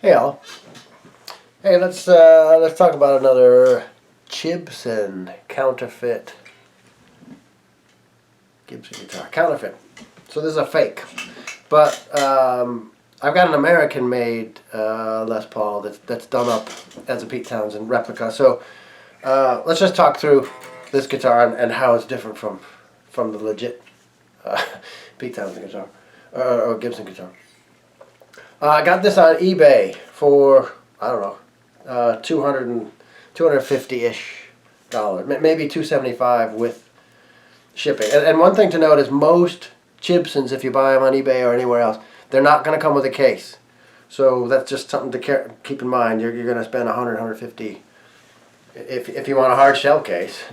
Hey all. Hey, let's talk about another Chibson counterfeit Gibson guitar. Counterfeit. So this is a fake, but I've got an American-made Les Paul that's done up as a Pete Townshend replica. So let's just talk through this guitar and how it's different from the legit Pete Townshend guitar or Gibson guitar. I got this on eBay for, I don't know, $250-ish, maybe $275 with shipping. And one thing to note is most Chibsons, if you buy them on eBay or anywhere else, they're not going to come with a case. So that's just something to keep in mind. You're going to spend $100, $150 if you want a hard shell case.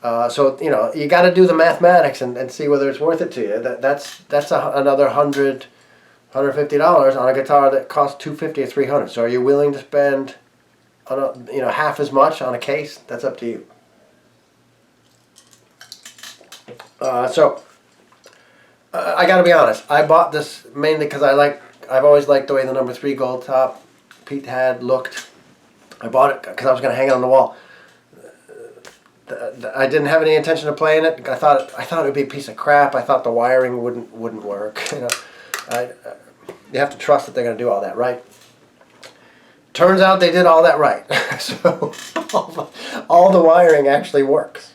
So you got to do the mathematics and see whether it's worth it to you. That's another $150 on a guitar that costs $250 or $300. So are you willing to spend half as much on a case? That's up to you. I got to be honest. I bought this mainly because I've always liked the way the number 3 gold top Pete had looked. I bought it because I was going to hang it on the wall. I didn't have any intention of playing it. I thought it would be a piece of crap. I thought the wiring wouldn't work. You have to trust that they're going to do all that right. Turns out they did all that right. So all the wiring actually works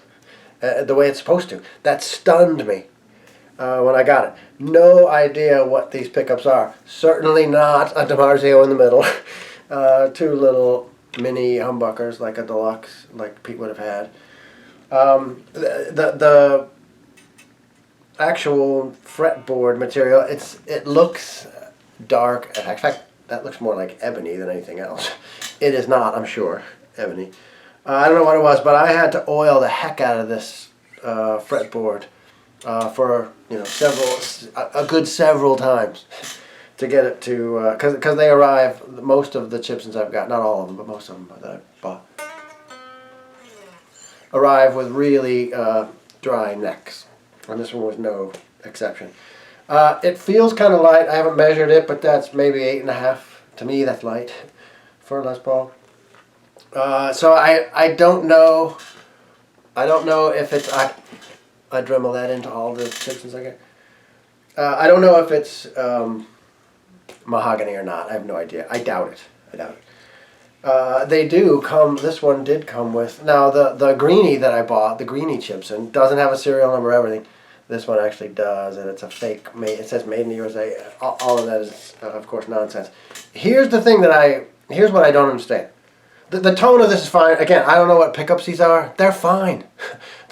the way it's supposed to. That stunned me when I got it. No idea what these pickups are. Certainly not a DiMarzio in the middle. 2 little mini humbuckers like a deluxe, like Pete would have had. The actual fretboard material, it looks dark. In fact, that looks more like ebony than anything else. It is not, I'm sure, ebony. I don't know what it was, but I had to oil the heck out of this fretboard for a good several times to get it to, because they arrive, most of the Chibsons I've got, not all of them, but most of them that I bought, arrive with really dry necks, and this one was no exception. It feels kind of light. I haven't measured it, but that's maybe 8.5. To me, that's light for a Les Paul. So I don't know. I don't know if it's I Dremel that into all the Chibsons I get. I don't know if it's mahogany or not. I have no idea. I doubt it. They do come. This one did come with. Now the greenie that I bought, the greenie Chibson, doesn't have a serial number or everything. This one actually does, and it's a fake. It says made in the USA. All of that is, of course, nonsense. Here's the thing here's what I don't understand. The tone of this is fine. Again, I don't know what pickups these are. They're fine.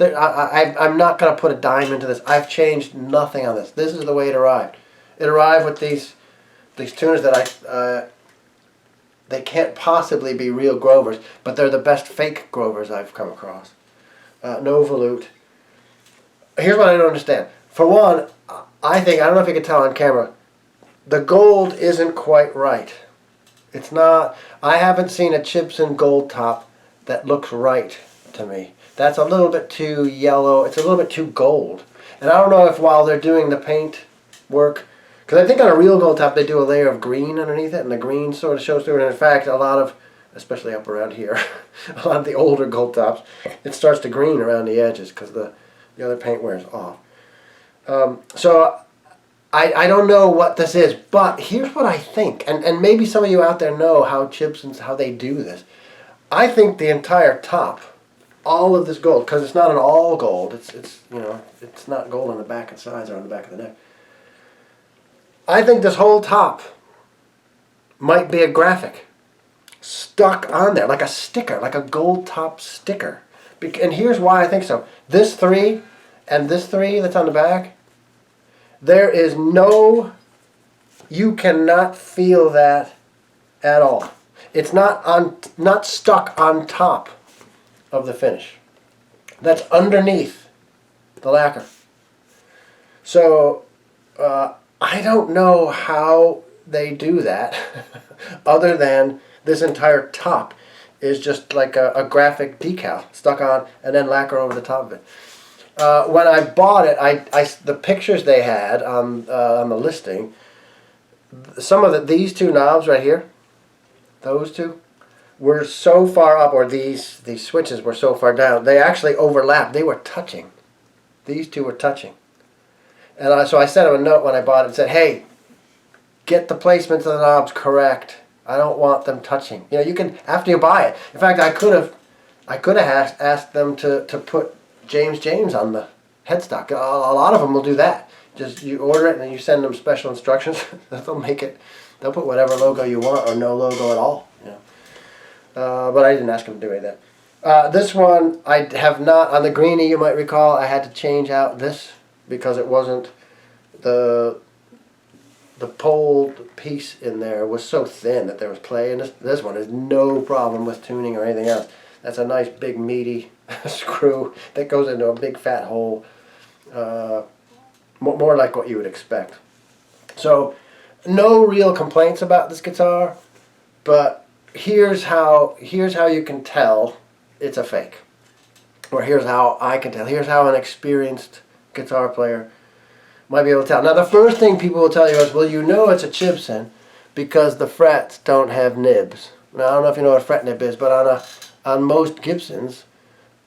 I'm not going to put a dime into this. I've changed nothing on this. This is the way it arrived. It arrived with these tuners that they can't possibly be real Grovers, but they're the best fake Grovers I've come across. No volute. Here's what I don't understand. For one, I don't know if you can tell on camera, the gold isn't quite right. It's not. I haven't seen a Chibson gold top that looks right to me. That's a little bit too yellow. It's a little bit too gold. And I don't know if while they're doing the paint work, because I think on a real gold top they do a layer of green underneath it, and the green sort of shows through. And in fact, a lot of, especially up around here, a lot of the older gold tops, it starts to green around the edges because the other paint wears off. So I don't know what this is, but here's what I think, and maybe some of you out there know how they do this. I think the entire top, all of this gold, because it's not an all gold, it's not gold on the back and sides or on the back of the neck. I think this whole top might be a graphic stuck on there, like a sticker, like a gold top sticker. And here's why I think so. This 3 and this 3 that's on the back, there is you cannot feel that at all. It's not stuck on top of the finish. That's underneath the lacquer. So I don't know how they do that other than this entire top is just like a graphic decal stuck on and then lacquer over the top of it. When I bought it, the pictures they had on the listing, some of these 2 knobs right here, those two were so far up, or these switches were so far down, they actually overlapped. They were touching. These two were touching. And so I sent him a note when I bought it and said, hey, get the placements of the knobs correct. I don't want them touching. You know, you can, after you buy it. In fact, I could have asked them to put James on the headstock. A lot of them will do that. Just you order it and then you send them special instructions. They'll make it. They'll put whatever logo you want or no logo at all. You know. But I didn't ask them to do any of that. This one I have not, on the greenie you might recall, I had to change out this because it wasn't, the pole piece in there was so thin that there was play. And this one is no problem with tuning or anything else. That's a nice big meaty screw that goes into a big fat hole. More like what you would expect. So no real complaints about this guitar, but here's how you can tell it's a fake. Or here's how I can tell. Here's how an experienced guitar player might be able to tell. Now the first thing people will tell you is, well, you know it's a Chibson because the frets don't have nibs. Now I don't know if you know what a fret nib is, but on most Gibsons,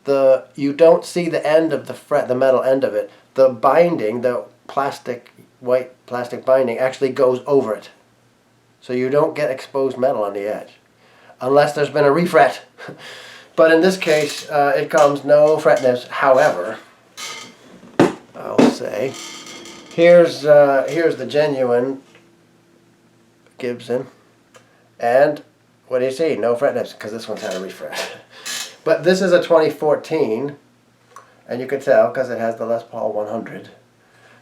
you don't see the end of the fret, the metal end of it. The binding, the white plastic binding, actually goes over it. So you don't get exposed metal on the edge. Unless there's been a refret. But in this case, it comes no fret nibs. However, I'll say, here's the genuine Gibson. And what do you see? No fret nibs, because this one's had a refret. But this is a 2014. And you can tell because it has the Les Paul 100,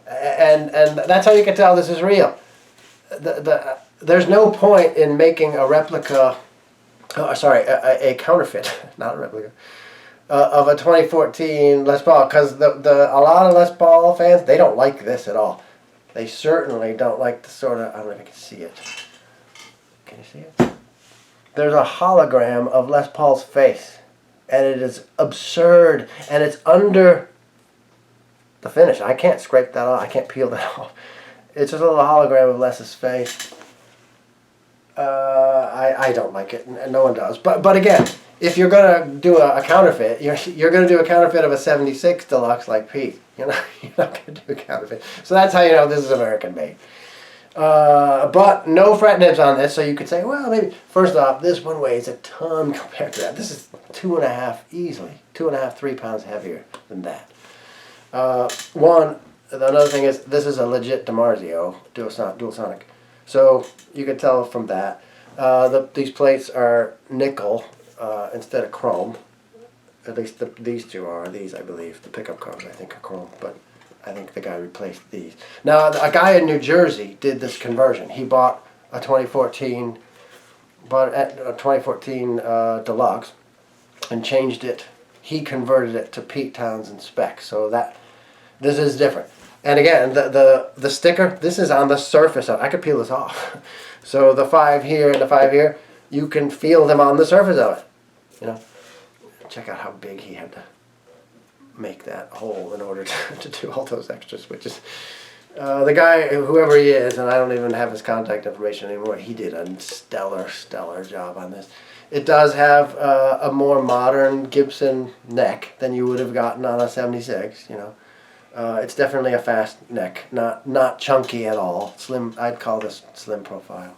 and that's how you can tell this is real. There's no point in making a replica, a counterfeit, not a replica, of a 2014 Les Paul, because a lot of Les Paul fans, they don't like this at all. They certainly don't like the sort of, I don't know if you can see it. Can you see it? There's a hologram of Les Paul's face. And it is absurd, and it's under the finish. I can't scrape that off. I can't peel that off. It's just a little hologram of Les's face. I don't like it, and no one does. But again, if you're gonna do a counterfeit, you're gonna do a counterfeit of a '76 Deluxe like Pete. You're not gonna do a counterfeit. So that's how you know this is American made. But no fret nibs on this, so you could say, well, maybe, first off, this one weighs a ton compared to that. This is 2.5, 3 pounds heavier than that. Another thing is, this is a legit DiMarzio dual sonic. So you could tell from that. These plates are nickel instead of chrome. At least these two are. These, I believe, the pickup cars, I think, are chrome, but I think the guy replaced these. Now, a guy in New Jersey did this conversion. He bought a 2014 Deluxe and changed it. He converted it to Pete Townshend spec. So this is different. And again, the sticker, this is on the surface of it. I could peel this off. So the 5 here and the 5 here, you can feel them on the surface of it. You know, check out how big he had to make that hole in order to do all those extra switches. The guy, whoever he is, and I don't even have his contact information anymore, he did a stellar job on this. It does have a more modern Gibson neck than you would have gotten on a 76, you know. It's definitely a fast neck, not chunky at all. Slim, I'd call this slim profile.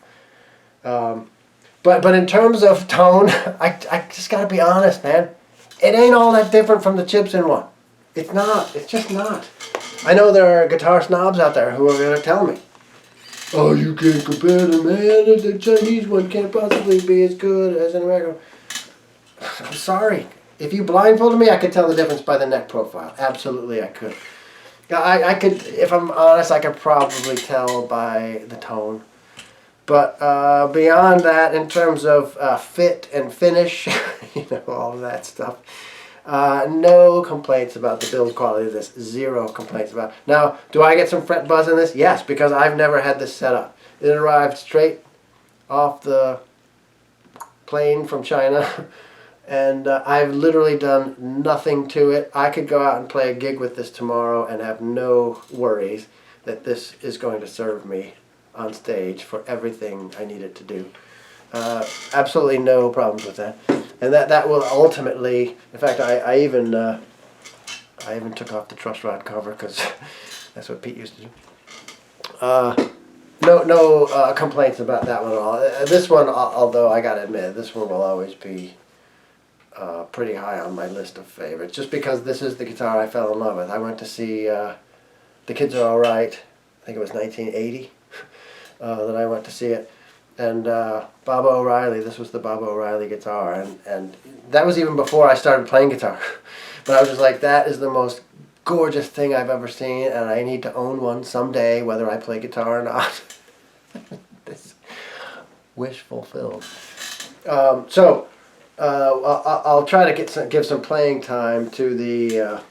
But in terms of tone, I just gotta be honest, man. It ain't all that different from the Chibson one. It's not. It's just not. I know there are guitar snobs out there who are going to tell me, oh, you can't compare them, man. The Chinese one can't possibly be as good as an American. I'm sorry. If you blindfolded me, I could tell the difference by the neck profile. Absolutely, I could. I could, if I'm honest, I could probably tell by the tone. But beyond that, in terms of fit and finish, you know, all of that stuff, no complaints about the build quality of this. Zero complaints about it. Now, do I get some fret buzz in this? Yes, because I've never had this set up. It arrived straight off the plane from China, and I've literally done nothing to it. I could go out and play a gig with this tomorrow and have no worries that this is going to serve me on stage for everything I need it to do. Absolutely no problems with that. And that will ultimately, in fact, I even took off the truss rod cover because that's what Pete used to do. No complaints about that one at all. This one, although I gotta admit, this one will always be pretty high on my list of favorites, just because this is the guitar I fell in love with. I went to see The Kids Are Alright, I think it was 1980, that I went to see it. And Baba O'Reilly, this was the Baba O'Reilly guitar, and that was even before I started playing guitar. But I was just like, that is the most gorgeous thing I've ever seen, and I need to own one someday, whether I play guitar or not. This wish fulfilled. I'll try to give some playing time to the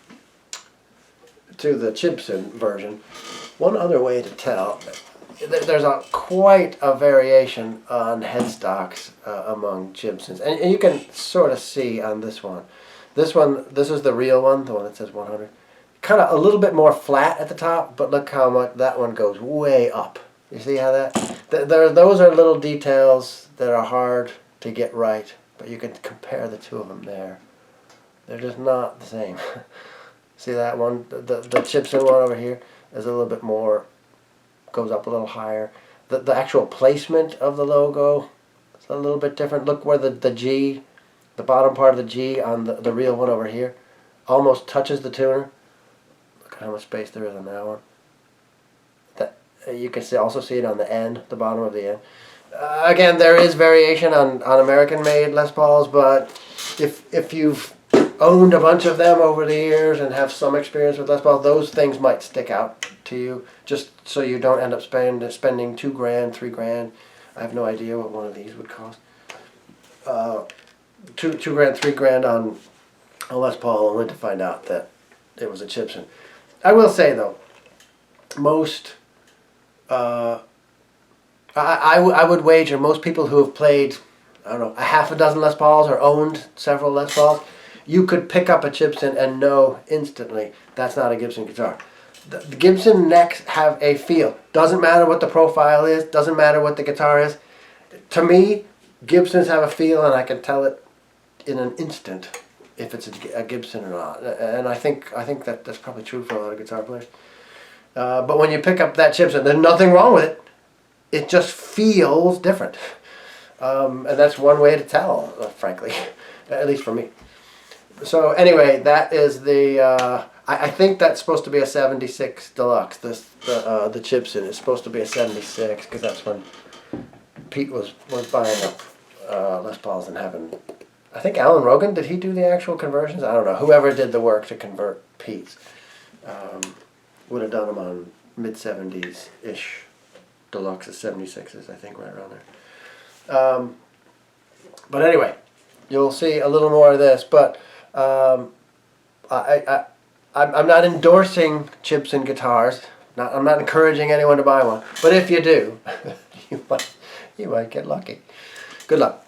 Chibson version. One other way to tell. There's quite a variation on headstocks among Gibsons, and you can sort of see on this one. This is the real one, the one that says 100. Kind of a little bit more flat at the top, but look how much that one goes way up. You see how those are little details that are hard to get right, but you can compare the two of them there. They're just not the same. See that one? The Chibson one over here is a little bit more, goes up a little higher. The actual placement of the logo is a little bit different. Look where the G, the bottom part of the G on the real one over here, almost touches the tuner. Look how much space there is on that one. You can also see it on the end, the bottom of the end. Again, there is variation on American-made Les Pauls, but if you've owned a bunch of them over the years and have some experience with Les Pauls, those things might stick out to you, just so you don't end up spending $2,000, $3,000. I have no idea what one of these would cost. $2,000, $3,000 on a Les Paul, only to find out that it was a Chibson. I will say though, most I would wager most people who have played, I don't know, a half a dozen Les Pauls or owned several Les Pauls, you could pick up a Chibson and know instantly that's not a Gibson guitar. The Gibson necks have a feel. Doesn't matter what the profile is, doesn't matter what the guitar is. To me, Gibsons have a feel, and I can tell it in an instant if it's a Gibson or not. And I think that's probably true for a lot of guitar players. But when you pick up that Chibson, there's nothing wrong with it. It just feels different. And that's one way to tell, frankly, at least for me. So anyway, that is the, I think that's supposed to be a 76 Deluxe. The Chibson is supposed to be a 76, because that's when Pete was buying up Les Pauls and having, I think Alan Rogan, did he do the actual conversions? I don't know. Whoever did the work to convert Pete's would have done them on mid-70s-ish Deluxes, 76s, I think, right around there. But anyway, you'll see a little more of this, but I'm not endorsing Chibson guitars. I'm not encouraging anyone to buy one, but if you do, you might get lucky. Good luck.